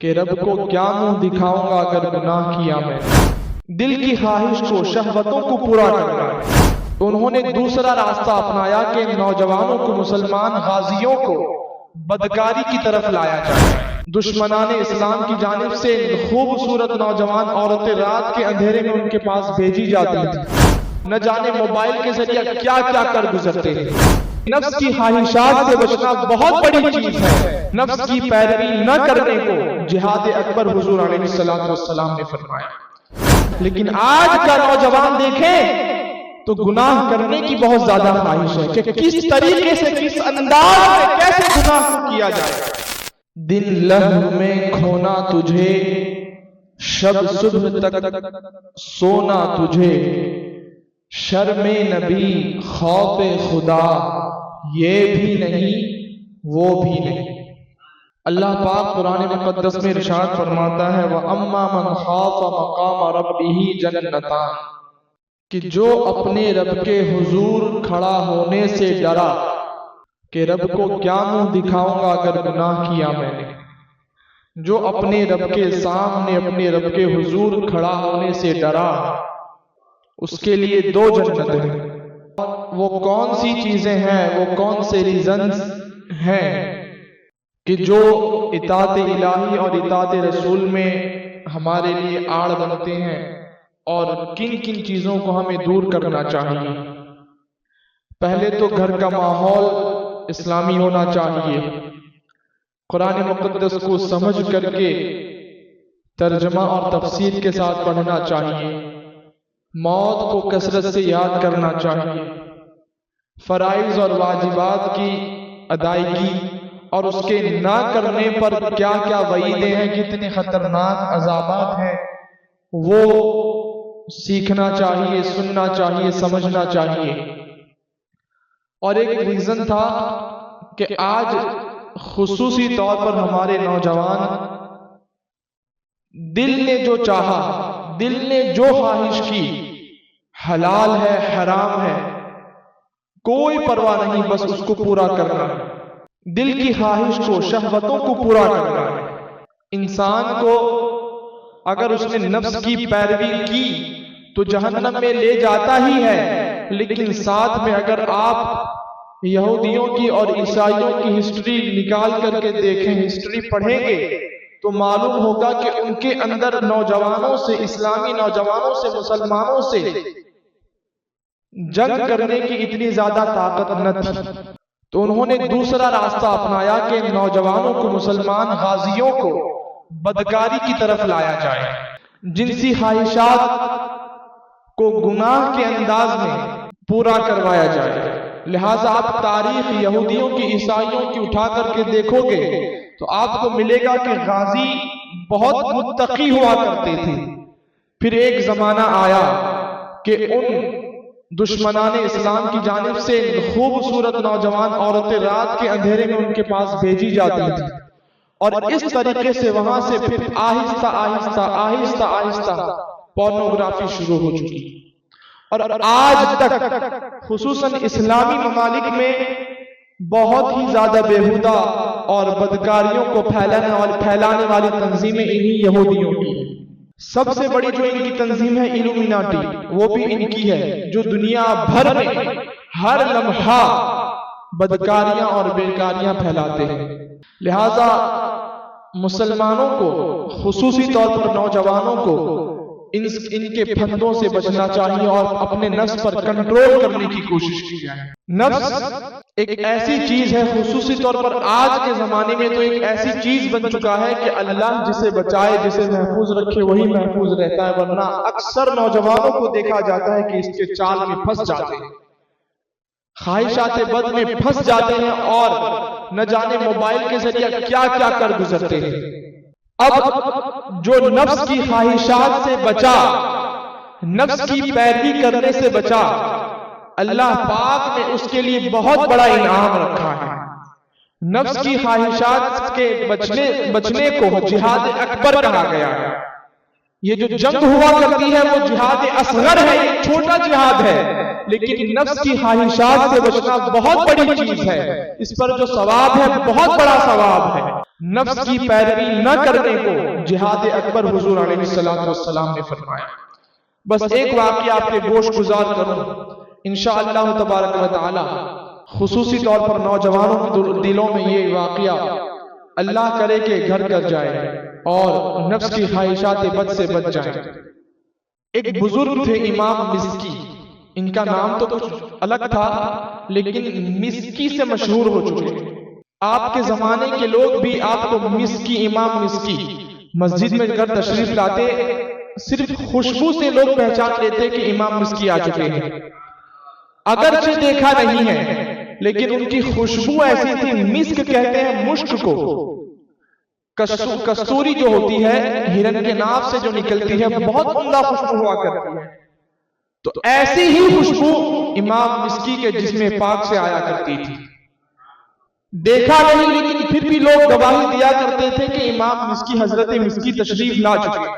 کہ رب کو کیا منہ دکھاؤں گا اگر گناہ کیا میں نے۔ دل کی خواہش کو، شہوتوں کو پورا کرنا ہے۔ انہوں نے دوسرا راستہ اپنایا کہ نوجوانوں کو، مسلمان غازیوں کو بدکاری کی طرف لایا جائے۔ دشمنان اسلام کی جانب سے خوبصورت نوجوان عورتیں رات کے اندھیرے میں ان کے پاس بھیجی جاتی تھی، نہ جانے موبائل کے ذریعے کیا کیا کر گزرتے ہیں۔ نفس کی خواہشات سے بچنا بہت بڑی چیز ہے۔ نفس کی پیروی نہ کرنے کو جہاد اکبر حضور علیہ السلام نے فرمایا۔ لیکن آج کا نوجوان دیکھیں تو گناہ کرنے کی بہت زیادہ خواہش ہے کہ کس طریقے سے، کس انداز میں کیسے گناہ کیا جائے۔ دن لہو میں کھونا تجھے، شب صبح تک سونا تجھے، شرم نبی خوف خدا یہ بھی نہیں وہ بھی نہیں۔ اللہ پاک قرآن مقدس میں ارشاد فرماتا ہے وَأَمَّا مَنْ خَافَ مَقَامَ رَبِّهِ جَنَّتَانِ، کہ جو اپنے رب کے حضور کھڑا ہونے سے ڈرا کہ رب کو کیا منہ دکھاؤں گا اگر گناہ کیا میں نے۔ جو اپنے رب کے سامنے، اپنے رب کے حضور کھڑا ہونے سے ڈرا، اس کے لیے دو جنت ہیں۔ وہ کون سی چیزیں ہیں، وہ کون سے ریزنز ہیں کہ جو اطاعت الہی اور اطاعت رسول میں ہمارے لیے آڑ بنتے ہیں، اور کن کن چیزوں کو ہمیں دور کرنا چاہیے۔ پہلے تو گھر کا ماحول اسلامی ہونا چاہیے، قرآن مقدس کو سمجھ کر کے ترجمہ اور تفسیر کے ساتھ پڑھنا چاہیے، موت کو کثرت سے یاد کرنا چاہیے، فرائض اور واجبات کی ادائیگی اور اس کے نہ کرنے پر کیا کیا وعیدیں ہیں، کتنے خطرناک عذابات ہیں، وہ سیکھنا چاہیے، سننا چاہیے، سمجھنا چاہیے۔ اور ایک ریزن تھا کہ آج خصوصی طور پر ہمارے نوجوان دل نے جو چاہا، دل نے جو خواہش کی، حلال ہے حرام ہے کوئی پرواہ نہیں، بس اس کو پورا کرنا ہے۔ دل کی خواہش کو، شہوتوں کو پورا کرنا ہے۔ انسان کو اگر اس نے نفس کی پیروی کی تو جہنم میں لے جاتا ہی ہے، لیکن ساتھ میں اگر آپ یہودیوں کی اور عیسائیوں کی ہسٹری نکال کر کے دیکھیں، ہسٹری پڑھیں گے تو معلوم ہوگا کہ ان کے اندر نوجوانوں سے، اسلامی نوجوانوں سے، مسلمانوں سے جنگ کرنے کی اتنی زیادہ طاقت نہ تھی، تو انہوں نے دوسرا راستہ اپنایا کہ نوجوانوں کو، مسلمان غازیوں کو بدکاری کی طرف لایا جائے، جنسی خواہشات کو گناہ کے انداز میں پورا کروایا جائے۔ لہٰذا آپ تاریخ یہودیوں کی، عیسائیوں کی اٹھا کر کے دیکھو گے تو آپ کو ملے گا کہ غازی بہت متقی ہوا کرتے تھے۔ پھر ایک زمانہ آیا کہ ان دشمنان اسلام کی جانب سے خوبصورت نوجوان عورتیں رات کے اندھیرے میں ان کے پاس بھیجی جاتی تھی، اور اس طریقے سے وہاں سے پھر آہستہ آہستہ آہستہ آہستہ پورنوگرافی شروع ہو چکی، اور آج تک خصوصاً اسلامی ممالک میں بہت ہی زیادہ بےہودہ اور بدکاریوں کو پھیلانے والی تنظیمیں انہی یہودیوں کی ہیں۔ سب سے بڑی جو ان کی تنظیم ہے ایلومیناٹی، وہ بھی ان کی ہے، جو دنیا بھر میں ہر لمحہ بدکاریاں اور بیکاریاں پھیلاتے ہیں۔ لہٰذا مسلمانوں کو، خصوصی طور پر نوجوانوں کو ان کے پھندوں سے بچنا چاہیے اور اپنے نفس پر کنٹرول کرنے کی کوشش کی جائے۔ نفس ایک ایسی چیز ہے، خصوصی طور پر آج کے زمانے میں تو ایک ایسی چیز بن چکا ہے کہ اللہ جسے بچائے، جسے محفوظ رکھے وہی محفوظ رہتا ہے، ورنہ اکثر نوجوانوں کو دیکھا جاتا ہے کہ اس کے چال میں پھنس جاتے ہیں، خواہشات بد میں پھنس جاتے ہیں، اور نہ جانے موبائل کے ذریعے کیا کیا کر گزرتے ہیں۔ اب جو نفس کی خواہشات سے بچا، نفس کی پیروی کرنے سے بچا، اللہ پاک نے اس کے لیے بہت بڑا انعام رکھا ہے۔ نفس کی خواہشات کے بچنے کو جہاد اکبر کہا گیا ہے۔ یہ جو جنگ ہوا کرتی ہے وہ جہاد اصغر ہے، ایک چھوٹا جہاد ہے، لیکن نفس کی خواہشات سے بچنا بہت بڑی چیز ہے، اس پر جو ثواب ہے بہت بڑا ثواب ہے۔ نفس کی پیروی نہ کرنے کو جہاد اکبر حضور علیہ السلام نے فرمایا۔ بس ایک واقعہ آپ کے گوش گزار کروں، انشاءاللہ تبارک و تعالی خصوصی طور پر نوجوانوں کے دلوں میں یہ واقعہ اللہ کرے کہ گھر کر جائے اور نفس کی خواہشات بد سے بچ جائیں۔ ایک بزرگ تھے امام مسکی، ان کا نام تو کچھ الگ تھا لیکن مسکی سے مشہور ہو چکے۔ آپ کے زمانے کے لوگ بھی آپ کو مسکی، امام مسکی مسجد میں اگر تشریف لاتے صرف خوشبو سے لوگ پہچان لیتے کہ امام مسکی آ چکے ہیں، اگرچہ دیکھا نہیں ہے لیکن ان کی خوشبو ایسی تھی، مسک کہتے ہیں مشک کو، کستوری جو ہوتی ہے ہرن کے ناف سے جو نکلتی ہے بہت عمدہ خوشبو ہوا کرتی ہے، تو ایسی ہی خوشبو امام مسکی کے جسم پاک سے آیا کرتی تھی۔ دیکھا نہیں لیکن پھر بھی لوگ گواہی دیا کرتے تھے کہ امام مسکی، حضرت مسکی تشریف لا چکے۔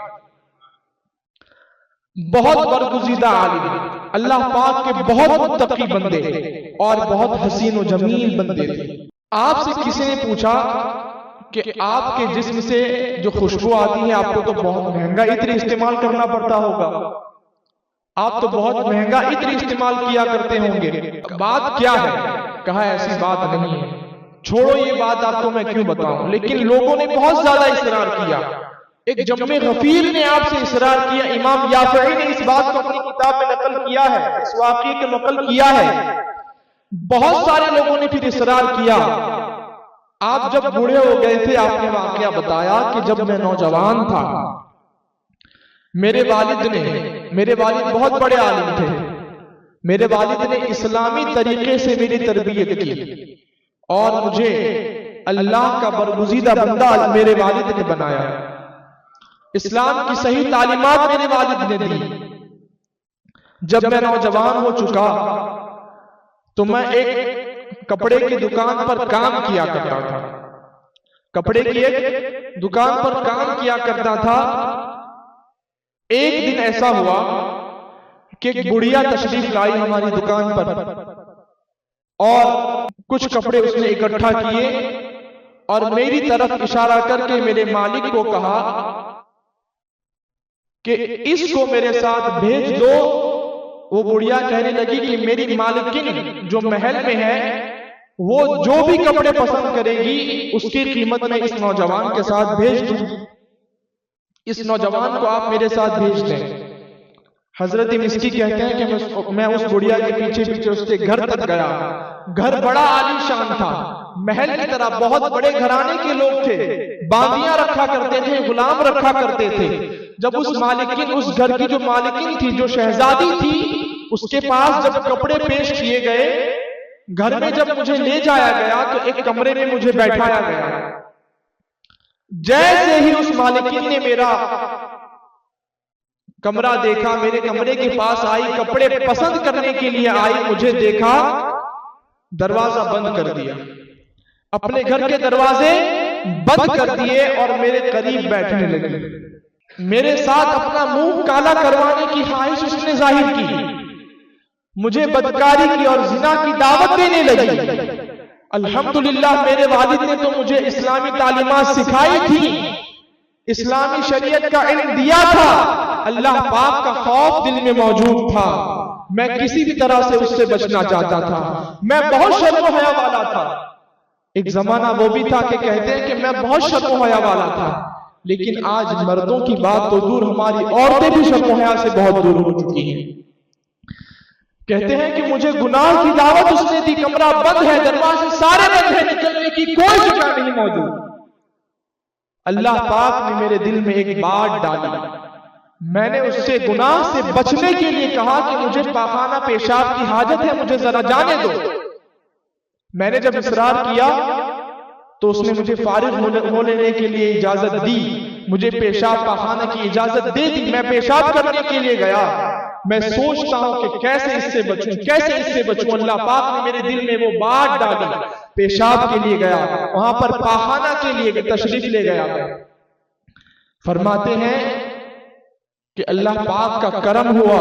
بہت برگزیدہ عالم، اللہ پاک کے بہت متقی بندے اور بہت حسین و جمیل بندے تھے۔ آپ سے کسی نے پوچھا کہ آپ کے جسم سے جو خوشبو آتی ہے آپ کو تو بہت مہنگا عطر استعمال کرنا پڑتا ہوگا، آپ تو بہت مہنگا عطر استعمال کیا کرتے ہوں گے، بات کیا ہے؟ کہا ایسی بات نہیں ہے، چھوڑو یہ بات آپ کو میں کیوں بتاؤں، لیکن لوگوں نے بہت زیادہ اصرار کیا۔ ایک جم غفیر نے آپ سے اصرار کیا، امام یافعی نے اس بات کو اپنی کتاب میں نقل کیا ہے، اس واقعے کو نقل کیا ہے۔ بہت سارے لوگوں نے پھر اصرار کیا۔ آپ جب بوڑھے ہو گئے تھے آپ نے واقعہ بتایا کہ جب میں نوجوان تھا میرے والد بہت بڑے عالم تھے، میرے والد نے اسلامی طریقے سے میری تربیت کی اور مجھے اللہ کا برگزیدہ بندہ میرے والد نے بنایا، اسلام کی صحیح تعلیمات میرے والد نے دی۔ جب میں نوجوان ہو چکا تو میں ایک کپڑے کی دکان پر کام کیا کرتا تھا، کپڑے کی ایک دکان پر کام کیا کرتا تھا۔ ایک دن ایسا ہوا کہ ایک بڑھیا تشریف لائی ہماری دکان پر اور کچھ کپڑے اس نے اکٹھا کیے اور میری طرف اشارہ کر کے میرے مالک کو کہا کہ اس کو میرے ساتھ بھیج دو۔ وہ بڑھیا کہنے لگی کہ میری مالکن جو محل میں ہے وہ جو بھی کپڑے پسند کرے گی اس کی قیمت میں اس نوجوان کے ساتھ بھیج دوں، اس نوجوان کو آپ میرے ساتھ بھیج دیں۔ حضرت مسکی کہتے ہیں کہ میں اس بڑھیا کے پیچھے پیچھے اس کے گھر تک گیا۔ گھر بڑا عالی شان تھا، محل کی طرح بہت بڑے گھرانے کے لوگ تھے، باندیاں رکھا کرتے تھے، غلام رکھا کرتے تھے۔ جب اس گھر کی جو مالکن تھی، جو شہزادی تھی، اس کے پاس جب کپڑے پیش کیے گئے، گھر میں جب مجھے لے جایا گیا تو ایک کمرے میں مجھے بیٹھایا گیا۔ جیسے ہی اس مالکن نے میرا کمرہ دیکھا، میرے کمرے کے پاس آئی، کپڑے پسند کرنے کے لیے آئی، مجھے دیکھا، دروازہ بند کر دیا، اپنے گھر کے دروازے بند کر دیے اور میرے قریب بیٹھنے لگی۔ میرے ساتھ اپنا منہ کالا کروانے کی خواہش اس نے ظاہر کی، مجھے بدکاری کی اور زنا کی دعوت دینے لگی۔ الحمدللہ میرے والد نے تو مجھے اسلامی تعلیمات سکھائی تھی، اسلامی شریعت کا علم دیا تھا، اللہ پاک کا خوف دل میں موجود تھا، میں کسی بھی طرح سے اس سے بچنا چاہتا تھا، میں بہت شرم و حیا والا تھا۔ ایک زمانہ وہ بھی تھا کہ کہتے ہیں کہ میں بہت شرم و حیا والا تھا، لیکن آج مردوں کی بات تو دور، ہماری عورتیں بھی شرم و حیا سے بہت دور ہو چکی ہیں۔ کہتے ہیں کہ مجھے گناہ کی دعوت اس نے دی، کمرہ بند ہے، دروازے سارے بند ہیں، نکلنے کی کوئی جگہ نہیں موجود۔ اللہ پاک نے میرے دل میں ایک بات ڈالی، میں نے اس سے گناہ سے بچنے کے لیے کہا کہ مجھے پاخانہ پیشاب کی حاجت ہے، مجھے ذرا جانے دو۔ میں نے جب اصرار کیا تو اس نے مجھے فارغ ہو لینے کے لیے اجازت دی، مجھے پیشاب پاخانہ کی اجازت دے دی۔ میں پیشاب کرنے کے لیے گیا، میں سوچتا ہوں کہ کیسے اس سے بچوں، اللہ پاک نے میرے دل میں وہ بات ڈالی۔ پیشاب کے لیے گیا، وہاں پر پاخانہ کے لیے تشریف لے گیا۔ فرماتے ہیں کہ اللہ پاک کا کرم ہوا،